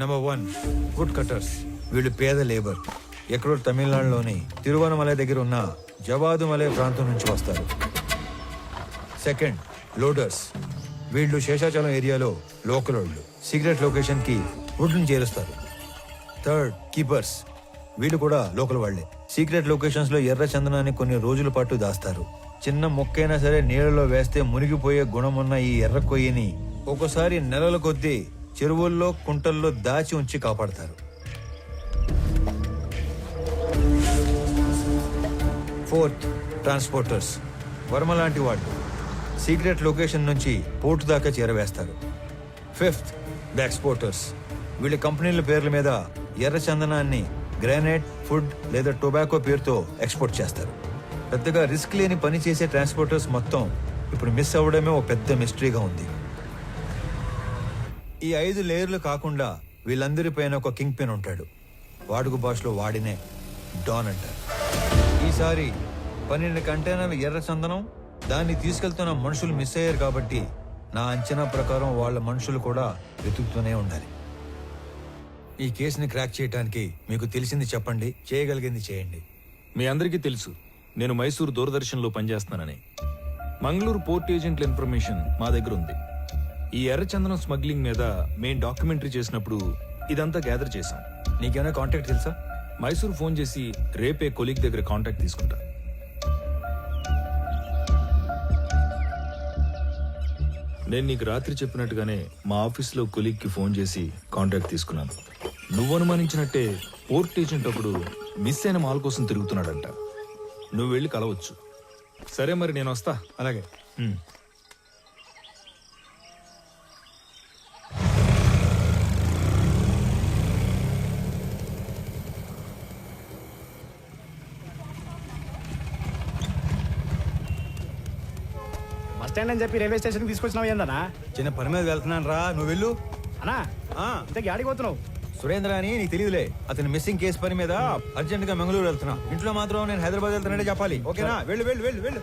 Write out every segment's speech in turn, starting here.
Number 1 would cutters. వీళ్ళు పేద labour. ఎక్కడో తమిళనాడులోని తిరువనమలై దగ్గర ఉన్న జవాదుమలై ప్రాంతం నుంచి వస్తారు. Second loaders. వీళ్ళు శేషాచలం ఏరియాలో లోకల్ వాళ్ళు. సీక్రెట్ లొకేషన్ కి వుడ్ని చేరుస్తారు. Third keepers. వీళ్ళు కూడా లోకల్ వాళ్లే. సీక్రెట్ లొకేషన్స్ లో ఎర్ర చందనాన్ని కొన్ని రోజుల పాటు దాస్తారు. చిన్న మొక్కైనా సరే నీళ్ళలో వేస్తే మునిగిపోయే గుణమున్న ఈ ఎర్ర కొయ్యని ఒక్కోసారి నెలల కొద్దీ చెరువుల్లో కుంటల్లో దాచి ఉంచి కాపాడతారు. Fourth transporters. వర్మ లాంటి వాళ్ళు సీక్రెట్ లొకేషన్ నుంచి పోర్టు దాకా చేరవేస్తారు. Fifth exporters. వీళ్ళ కంపెనీల పేర్ల మీద ఎర్ర చందనాన్ని గ్రానైట్, ఫుడ్ లేదా టొబాకో పేరుతో ఎక్స్పోర్ట్ చేస్తారు. పెద్దగా రిస్క్ లేని పని చేసే ట్రాన్స్పోర్టర్స్ మొత్తం ఇప్పుడు మిస్ అవ్వడమే ఒక పెద్ద మిస్టరీగా ఉంది. ఈ 5 లేయర్లు కాకుండా వీళ్ళందరిపైన ఒక కింగ్ పిన్ ఉంటాడు. వాడుక భాషలో వాడినే డాన్ అంటారు. ఈసారి 12 కంటైనర్ల ఎర్ర చందనం, దాన్ని తీసుకెళ్తున్న మనుషులు మిస్ అయ్యారు కాబట్టి నా అంచనా ప్రకారం వాళ్ళ మనుషులు కూడా వెతుకుతూనే ఉండాలి. ఈ కేసుని క్రాక్ చేయడానికి మీకు తెలిసింది చెప్పండి, చేయగలిగింది చేయండి. మీ అందరికీ తెలుసు నేను మైసూర్ దూరదర్శన్లో పనిచేస్తానని. మంగళూరు పోర్ట్ ఏజెంట్ల ఇన్ఫర్మేషన్ మా దగ్గర ఉంది. ఈ ఎర్రచందనం స్మగ్లింగ్ మీద మేం డాక్యుమెంటరీ చేసినప్పుడు ఇదంతా గ్యాదర్ చేశాం. నీకేమైనా కాంటాక్ట్ తెలుసా? మైసూర్ ఫోన్ చేసి రేపే కొలీగ్ దగ్గర కాంటాక్ట్ తీసుకుంటా. నేను నీకు రాత్రి చెప్పినట్టుగానే మా ఆఫీస్లో కొలీగ్కి ఫోన్ చేసి కాంటాక్ట్ తీసుకున్నాను. నువ్వు అనుమానించినట్టే పోర్ట్ ఏజెంట్ ఒకడు మిస్ అయిన మాల్ కోసం తిరుగుతున్నాడంట. నువ్వు వెళ్ళి కలవచ్చు. సరే మరి నేను వస్తా. అలాగే. బస్ స్టాండ్ అని చెప్పి రైల్వే స్టేషన్ తీసుకొచ్చినావు ఏందన్నా? చిన్న పని మీద వెళ్తున్నాను రా, నువ్వు వెళ్ళు. అన్నా ఇంతకీ ఆడికి పోతున్నావు? సురేంద్ర అని నీకు తెలియదులే, అతని మిస్సింగ్ కేసు పని మీద అర్జెంట్ గా మంగళూరు వెళ్తున్నా. ఇంట్లో మాత్రం నేను హైదరాబాద్ వెళ్తానంటే చెప్పాలి, ఓకేనా? వెళ్ళు వెళ్ళు వెళ్ళు వెళ్ళు.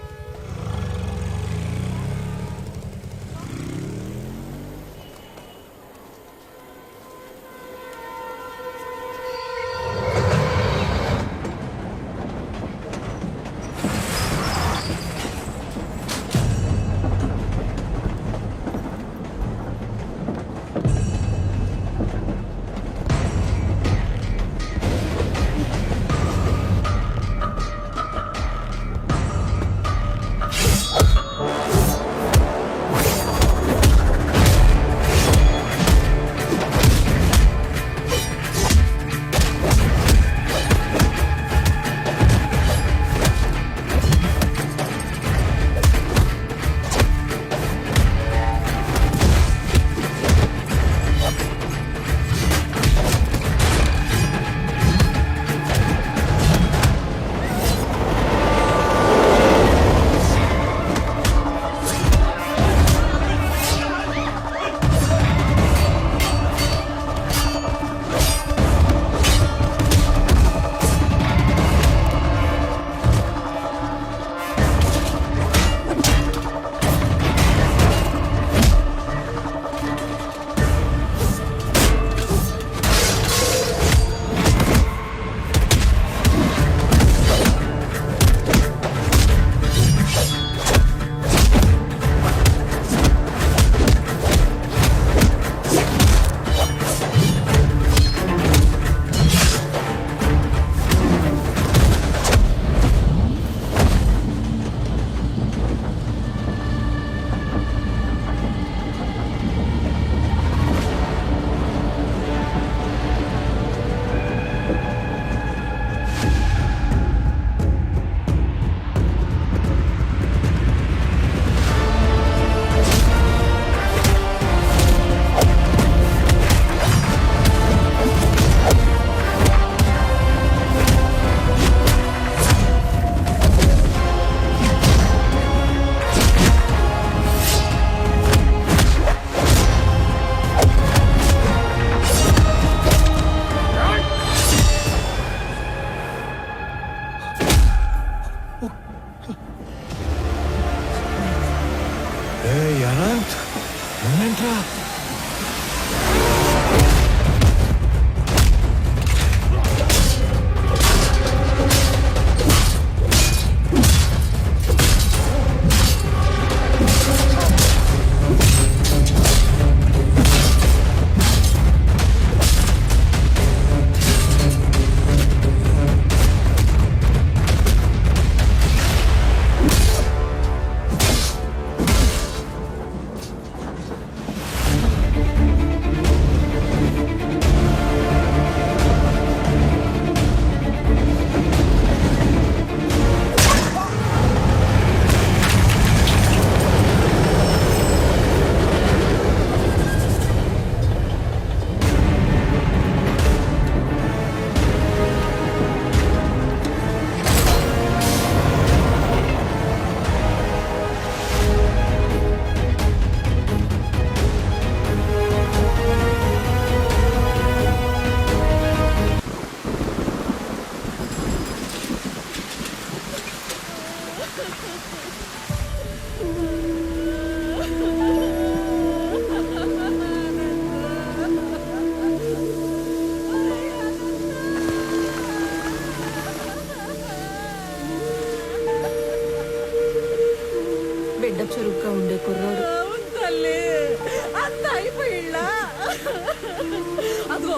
అదిగో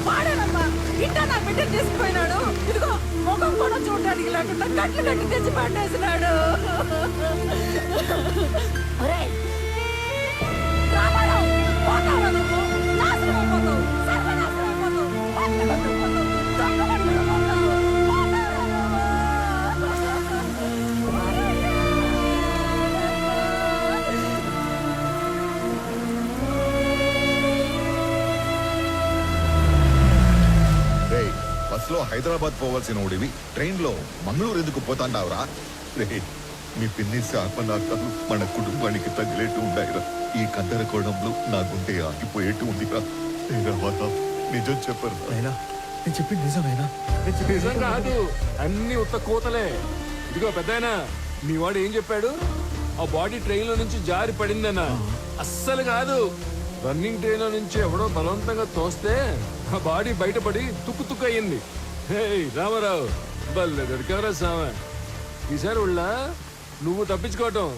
వాడేనమ్మా ఇంటా నా బిడ్డ తీసుకుపోయినాడు. ఇదిగో ముఖం కూడా చూడడానికి లేకుండా కట్లు కట్టి తెచ్చి పట్టేసినాడు. ఒరేయ్, రామారావు, పోతావా నువ్వు? నాశనం అయిపోతావు, సర్వనాశనం అయిపోతావు, పట్లు పట్టుకుపోతావు, దొంగ పట్టుకుపోతావు. బస్సులో హైదరాబాద్ పోవాల్సిన ఓడివి ట్రైన్ లో మంగళూరు ఎందుకు పోతాండావురా? రే, మీ పిన్ని శాపనాకాలు మన కుటుంబానికి తగిలేట్టు ఉండాయిరా. ఈ కందరకోణంలో నా గుండె ఆగిపోయేట్టు ఉందిరా. నిజం చెప్పరు. అయినా నేను చెప్పింది నిజమేనా? నిజం కాదు, అన్ని ఉత్త కూతలే. ఇదిగో పెద్దాయనా, మీ వాడు ఏం చెప్పాడు? ఆ బాడీ ట్రైన్ లో నుంచి జారి పడిందన్నా. అస్సలు కాదు, రన్నింగ్ ట్రైన్ లో నుంచి ఎవడో బలవంతంగా తోస్తే ఆ బాడీ బయటపడి తుక్కు తుక్కు అయ్యింది. రామారావు, బల్లె దొరికారా సామె. ఈసారి ఉళ్ళ నువ్వు తప్పించుకోవటం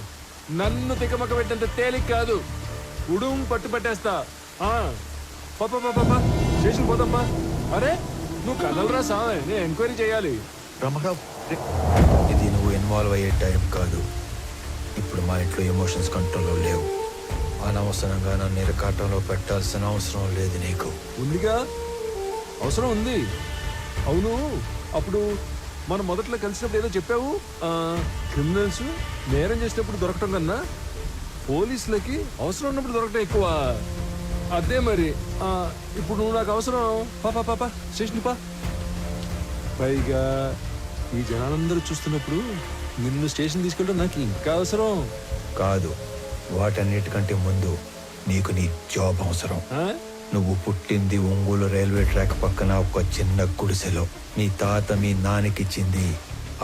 నన్ను తిక్కమక్క పెట్టేంత తేలిక కాదు. ఉడుం పట్టు పట్టేస్తా. పాపా స్టేషన్ పోదమ్మా. అరే నువ్వు కదలరా సామె, నేను ఎంక్వైరీ చేయాలి. రామారావు, ఇది నువ్వు ఇన్వాల్వ్ అయ్యే టైం కాదు. ఇప్పుడు మా ఇంట్లో ఎమోషన్స్ కంట్రోల్లో లేవు. అనవసరంగా నన్ను ఇరకాటంలో పెట్టాల్సిన అవసరం లేదు నీకు. ఉందిగా, అవసరం ఉంది. అవును, అప్పుడు మనం మొదట్లో కలిసినప్పుడు ఏదో చెప్పావు. క్రిమినల్స్ నేరం చేసినప్పుడు దొరకటం కన్నా పోలీసులకి అవసరం ఉన్నప్పుడు దొరకటం ఎక్కువ. అదే మరి. ఇప్పుడు నువ్వు నాకు అవసరం. పాపా స్టేషన్ పా. పైగా ఈ జనాలందరూ చూస్తున్నప్పుడు నిన్ను స్టేషన్ తీసుకెళ్ళడం నాకు ఇంకా అవసరం కాదు. వాటన్నిటికంటే ముందు నీకు నీ జాబ్ అవసరం. నువ్వు పుట్టింది ఒంగోలు రైల్వే ట్రాక్ పక్కన ఒక చిన్న గుడిసెలో. మీ తాత మీ నాన్నకిచ్చింది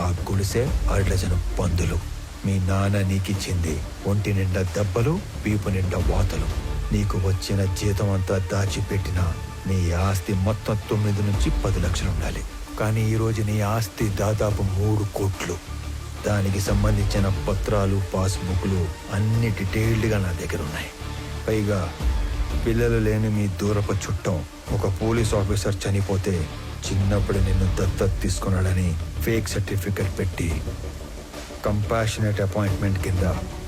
ఆ గుడిసె 6 డజను పందులు. మీ నాన్న నీకిచ్చింది ఒంటి నిండా దెబ్బలు, వీపు నిండా వాతలు. నీకు వచ్చిన జీతం అంతా దాచిపెట్టిన నీ ఆస్తి మొత్తం 9 నుంచి 10 లక్షలు ఉండాలి. కానీ ఈరోజు నీ ఆస్తి దాదాపు 3 కోట్లు. దానికి సంబంధించిన పత్రాలు, పాస్బుక్లు అన్ని డీటెయిల్డ్గా నా దగ్గర ఉన్నాయి. పైగా పిల్లలు లేని మీ దూరపు చుట్టం ఒక పోలీస్ ఆఫీసర్ చనిపోతే చిన్నప్పుడు నిన్ను దత్తత తీసుకున్నాడని ఫేక్ సర్టిఫికెట్ పెట్టి కంపాషనేట్ అపాయింట్మెంట్ కింద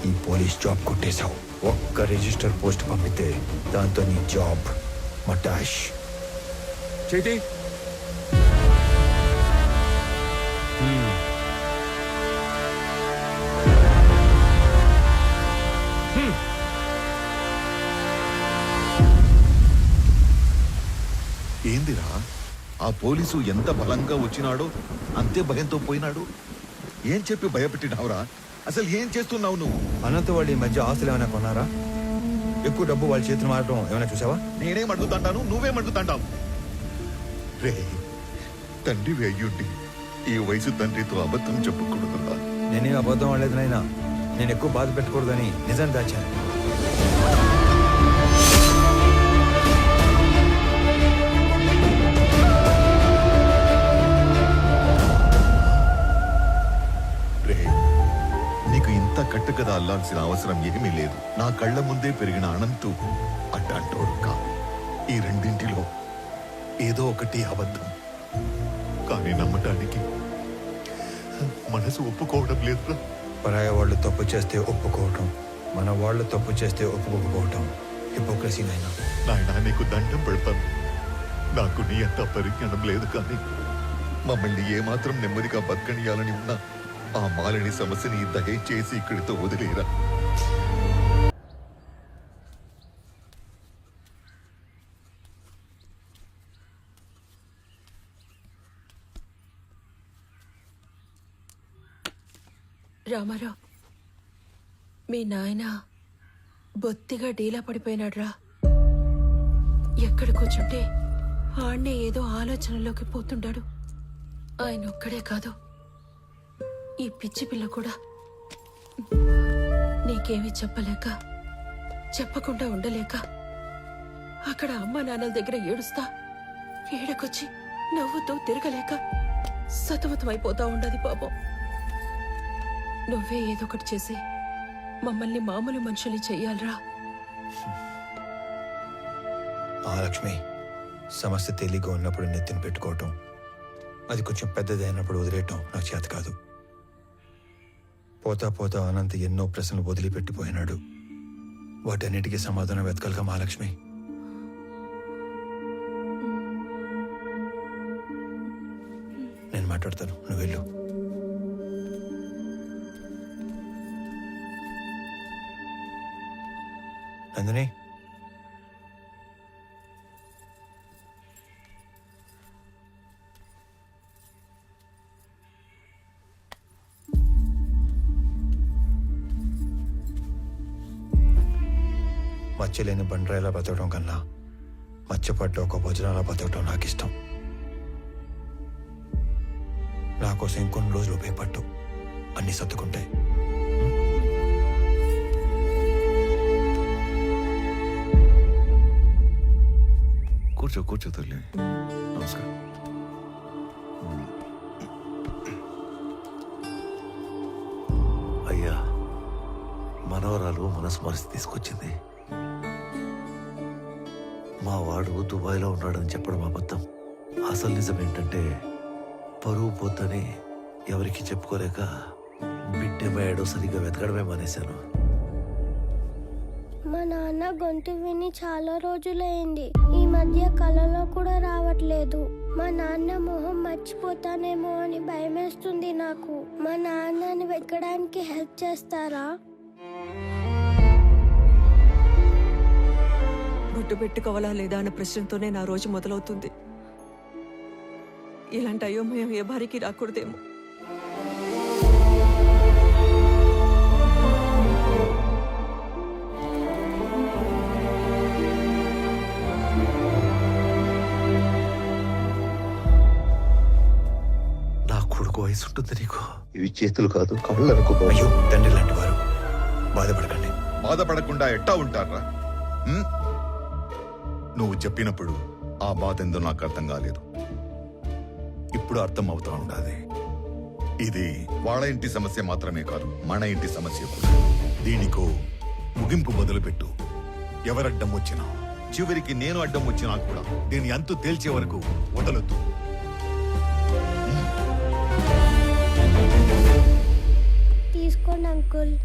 ఈ పోలీస్ జాబ్ కొట్టేశావు. ఒక్క రిజిస్టర్ పోస్ట్ పంపితే దాంతో నీ జాబ్ మటాష్. చేతి ఏందిరా, ఆ పోలీసు ఎంత బలంగా వచ్చినాడో అంతే భయంతో పోయినాడు. ఏం చెప్పి భయపెట్టినావురా? అసలు ఏం చేస్తున్నావు నువ్వు? అనంత వాళ్ళు ఈ మధ్య ఆస్తులు ఏమైనా కొన్నారా? ఎక్కువ డబ్బు వాళ్ళ చేతులు మారడం ఏమైనా చూసావా? నేనేం అడుగుతాంటాను, నువ్వేం అడుగుతాంటావు? రే, తండ్రివి అయ్యుండి ఈ వయసు తండ్రితో అబద్ధం చెప్పకూడదురా. నేనేం అబద్ధం ఆడలేదు నాయనా. నేను ఎక్కువ బాధ పెట్టకూడదని నిజం దాచాను. నీకు ఇంత కట్టుకథ అల్లాల్సిన అవసరం ఏమీ లేదు. నా కళ్ళ ముందే పెరిగిన అనంతు అడ్డంటోడు కా. ఈ రెండింటిలో ఏదో ఒకటి అబద్ధం. కానీ నమ్మటానికి మనసు ఒప్పుకోవడం లేదు. పరాయ వాళ్ళు తప్పు చేస్తే ఒప్పుకోవటం, మన వాళ్ళు తప్పు చేస్తే ఒప్పుకోకపోవటం హిపోక్రసీ నాయనా. నాయనా, నీకు దండం పెడతాను. నాకు నీ అంత పరిజ్ఞానం లేదు, కానీ మమ్మల్ని ఏమాత్రం నెమ్మదిగా బతకనియాలని ఉన్నా ఆ మాలిని సమస్యని దయచేసి ఇక్కడితో వదిలేరా. రామారావు, మీ నాయన బొత్తిగా డీలా పడిపోయినాడ్రా. ఎక్కడ కూర్చుంటే ఆడ్నే ఏదో ఆలోచనలోకి పోతుంటాడు. ఆయన ఒక్కడే కాదు, ఈ పిచ్చి పిల్ల కూడా. నీకేమీ చెప్పలేక, చెప్పకుండా ఉండలేక అక్కడ అమ్మా నాన్నల దగ్గర ఏడుస్తా, ఏడకొచ్చి నవ్వుతూ తిరగలేక సతమతమైపోతా ఉండదు పాపం. నువ్వే ఏదో ఒకటి చేసి మమ్మల్ని మామూలు మనుషుల్ని చెయ్యాలరా. లక్ష్మి, సమస్య తేలిగ్గా ఉన్నప్పుడు నెత్తిన పెట్టుకోవటం, అది కొంచెం పెద్దది అయినప్పుడు వదిలేయటం నాకు చేత కాదు. పోతా పోతా అనంత ఎన్నో ప్రశ్నలు వదిలిపెట్టిపోయినాడు. వాటన్నిటికీ సమాధానం వెతకలుగా మహాలక్ష్మి. నేను మాట్లాడతాను, నువ్వు వెళ్ళు. నందిని, మచ్చలేని బండరాయిలా బతకడం కన్నా మచ్చపడ్డ ఒక భోజనాలా బతకడం నాకు ఇష్టం. నా కోసం ఇంకొన్ని రోజులు ఉపయోగపట్టు, అన్ని సర్దుకుంటాయి. కూర్చో కూర్చో తల్లి. నమస్కారం. అయ్యా, మనవరాలు మనస్మరిసి తీసుకొచ్చింది. మా వాడు దుబాయ్లో ఉన్నాడని చెప్పడం అబద్ధం. అసలు నిజం ఏంటంటే పరువు పోతని ఎవరికి చెప్పుకోలేక బిడ్డేమయ్యాడో సరిగ్గా వెతకడమే మానేశాను. మా నాన్న గొంతు విని చాలా రోజులైంది. ఈ మధ్య కలలో కూడా రావట్లేదు. మా నాన్న మొహం మర్చిపోతానేమో అని భయమేస్తుంది నాకు. మా నాన్నని వెతకడానికి హెల్ప్ చేస్తారా? బొట్టు పెట్టుకోవాలా లేదా అన్న ప్రశ్నతోనే నా రోజు మొదలవుతుంది. ఇలాంటి అయోమయం ఏ భార్యకి రాకూడదేమో. నా కొడుకు వయసు ఉంటుంది నీకు. ఇవి చేతులు కాదు, కళ్ళు అనుకో. అయ్యో, తండ్రి లాంటి వారు, బాధపడకండి. బాధపడకుండా ఎట్టా ఉంటారా? నువ్వు చెప్పినప్పుడు ఆ బాధ ఎందో నాకు అర్థం కాలేదు. ఇప్పుడు అర్థం అవుతా ఉండాలి. ఇది వాళ్ళ ఇంటి సమస్య మాత్రమే కాదు, మన ఇంటి సమస్య కూడా. దీనికో ముగింపు మొదలుపెట్టు. ఎవరడ్డం వచ్చినా, చివరికి నేను అడ్డం వచ్చినా కూడా దీని అంతు తేల్చే వరకు వదలొద్దు. తీసుకోండి అంకుల్.